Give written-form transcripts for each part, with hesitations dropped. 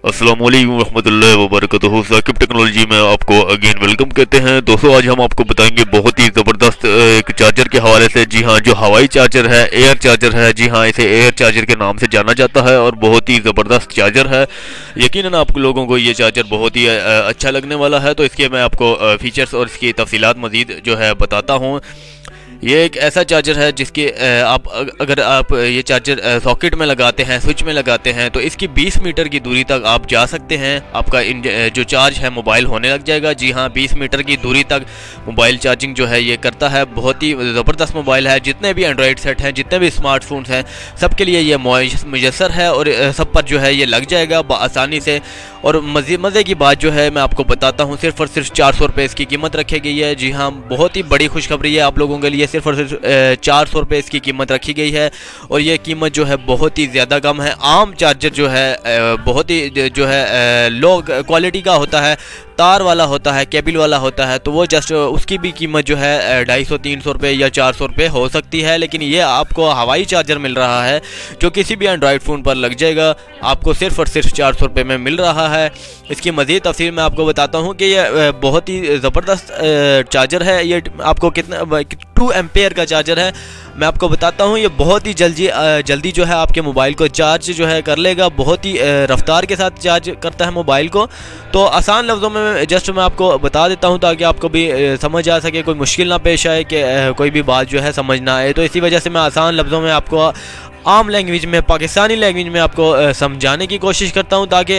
अस्सलाम वालेकुम रहमतुल्लाहि व बरकातहू। साकिब टेक्नोलॉजी में आपको अगेन वेलकम कहते हैं। दोस्तों आज हम आपको बताएंगे बहुत ही ज़बरदस्त एक चार्जर के हवाले से। जी हाँ, जो हवाई चार्जर है, एयर चार्जर है। जी हाँ, इसे एयर चार्जर के नाम से जाना जाता है और बहुत ही ज़बरदस्त चार्जर है। यकीनन आप लोगों को ये चार्जर बहुत ही अच्छा लगने वाला है। तो इसके मैं आपको फ़ीचर्स और इसकी तफसीलात मज़ीद जो है बताता हूँ। ये एक ऐसा चार्जर है जिसके अगर आप ये चार्जर सॉकेट में लगाते हैं, स्विच में लगाते हैं, तो इसकी 20 मीटर की दूरी तक आप जा सकते हैं। आपका जो चार्ज है मोबाइल होने लग जाएगा। जी हाँ, 20 मीटर की दूरी तक मोबाइल चार्जिंग जो है ये करता है। बहुत ही ज़बरदस्त मोबाइल है। जितने भी एंड्रॉयड सेट हैं, जितने भी स्मार्टफोन्स हैं, सबके लिए ये मुयस्सर है और सब पर जो है ये लग जाएगा आसानी से। और मज़े की बात जो है मैं आपको बताता हूँ, सिर्फ़ और सिर्फ 400 रुपये इसकी कीमत रखी गई है। जी हाँ, बहुत ही बड़ी खुशखबरी है आप लोगों के लिए। सिर्फ और सिर्फ 400 रुपये इसकी कीमत रखी गई है और ये कीमत जो है बहुत ही ज़्यादा कम है। आम चार्जर जो है बहुत ही जो है लो क्वालिटी का होता है, तार वाला होता है, केबल वाला होता है, तो वो जस्ट उसकी भी कीमत जो है 250-300 रुपये या 400 रुपये हो सकती है। लेकिन ये आपको हवाई चार्जर मिल रहा है जो किसी भी एंड्रॉयड फ़ोन पर लग जाएगा। आपको सिर्फ और सिर्फ 400 रुपये में मिल रहा है। इसकी मज़ीद तफसील मैं आपको बताता हूँ कि ये बहुत ही ज़बरदस्त चार्जर है। ये आपको कितना 2 एम्पेयर का चार्जर है। मैं आपको बताता हूँ, ये बहुत ही जल्दी जो है आपके मोबाइल को चार्ज जो है कर लेगा। बहुत ही रफ्तार के साथ चार्ज करता है मोबाइल को। तो आसान लफ्ज़ों में जस्ट मैं आपको बता देता हूँ ताकि आपको भी समझ आ सके, कोई मुश्किल ना पेश आए कि कोई भी बात जो है समझ ना आए। तो इसी वजह से मैं आसान लफ्ज़ों में आपको आम लैंग्वेज में, पाकिस्तानी लैंग्वेज में आपको समझाने की कोशिश करता हूँ ताकि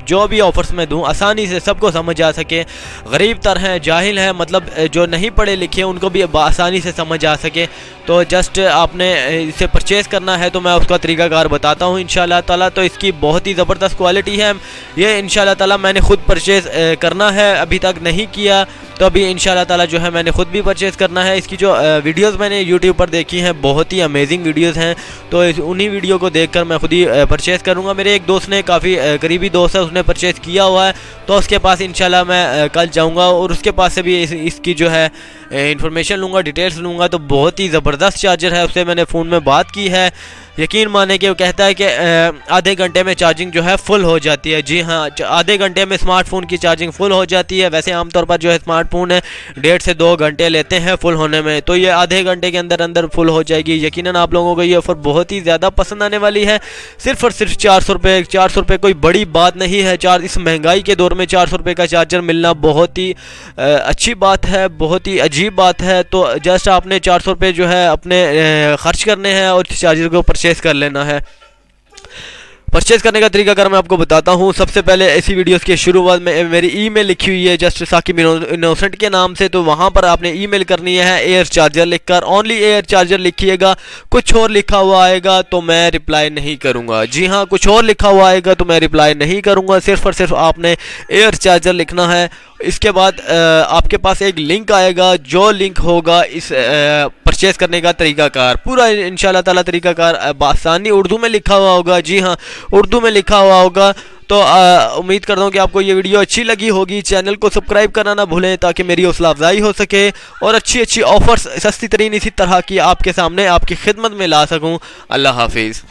जो भी ऑफ़र्स मैं दूँ आसानी से सबको समझ आ सके। गरीब तर हैं, जाहिल हैं, मतलब जो नहीं पढ़े लिखे उनको भी आसानी से समझ आ सके। तो जस्ट आपने इसे परचेज़ करना है तो मैं उसका तरीक़ाकार बताता हूँ इंशाअल्लाह ताला। तो इसकी बहुत ही ज़बरदस्त क्वालिटी है। ये इंशाअल्लाह ताला मैंने ख़ुद परचेज़ करना है, अभी तक नहीं किया, तो अभी इंशाअल्लाह ताला जो है मैंने ख़ुद भी परचेज़ करना है। इसकी जो वीडियोस मैंने यूट्यूब पर देखी हैं बहुत ही अमेजिंग वीडियोस हैं, तो उन्हीं वीडियो को देखकर मैं खुद ही परचेज़ करूँगा। मेरे एक दोस्त ने, काफ़ी करीबी दोस्त है, उसने परचेज़ किया हुआ है, तो उसके पास इंशाल्लाह मैं कल जाऊँगा और उसके पास से भी इसकी जो है इंफॉर्मेशन लूँगा, डिटेल्स लूँगा। तो बहुत ही ज़बरदस्त चार्जर है। उससे मैंने फ़ोन में बात की है, यकीन माने कि वो कहता है कि आधे घंटे में चार्जिंग जो है फुल हो जाती है। जी हाँ, आधे घंटे में स्मार्टफोन की चार्जिंग फुल हो जाती है। वैसे आमतौर पर जो है स्मार्टफोन है 1.5 से 2 घंटे लेते हैं फुल होने में, तो ये आधे घंटे के अंदर अंदर फुल हो जाएगी। यकीनन आप लोगों को ये ऑफ़र बहुत ही ज़्यादा पसंद आने वाली है। सिर्फ और सिर्फ 400 रुपये। 400 रुपये कोई बड़ी बात नहीं है। इस महंगाई के दौर में 400 रुपये का चार्जर मिलना बहुत ही अच्छी बात है, बहुत ही अजीब बात है। तो जस्ट आपने 400 रुपये जो है अपने खर्च करने हैं और चार्जर को परचेज़ कर लेना है। परचेज़ करने का तरीका अगर मैं आपको बताता हूँ, सबसे पहले ऐसी वीडियोस के शुरुआत में मेरी ईमेल लिखी हुई है जस्ट साकिब इनोसेंट के नाम से, तो वहाँ पर आपने ईमेल करनी है एयर चार्जर लिखकर। ओनली एयर चार्जर लिखिएगा, कुछ और लिखा हुआ आएगा तो मैं रिप्लाई नहीं करूँगा। जी हाँ, कुछ और लिखा हुआ आएगा तो मैं रिप्लाई नहीं करूँगा। सिर्फ और सिर्फ आपने एयर चार्जर लिखना है। इसके बाद आपके पास एक लिंक आएगा, जो लिंक होगा इस परचेज़ करने का तरीकाकार, पूरा इंशाल्लाह ताला तरीकाकार आसानी उर्दू में लिखा हुआ होगा। जी हाँ, उर्दू में लिखा हुआ होगा। तो उम्मीद करता हूँ कि आपको ये वीडियो अच्छी लगी होगी। चैनल को सब्सक्राइब करना ना भूलें ताकि मेरी हौसला अफजाई हो सके और अच्छी ऑफ़र्स सस्ती तरीन इसी तरह की आपके सामने आपकी खिदमत में ला सकूँ। अल्लाह हाफिज़।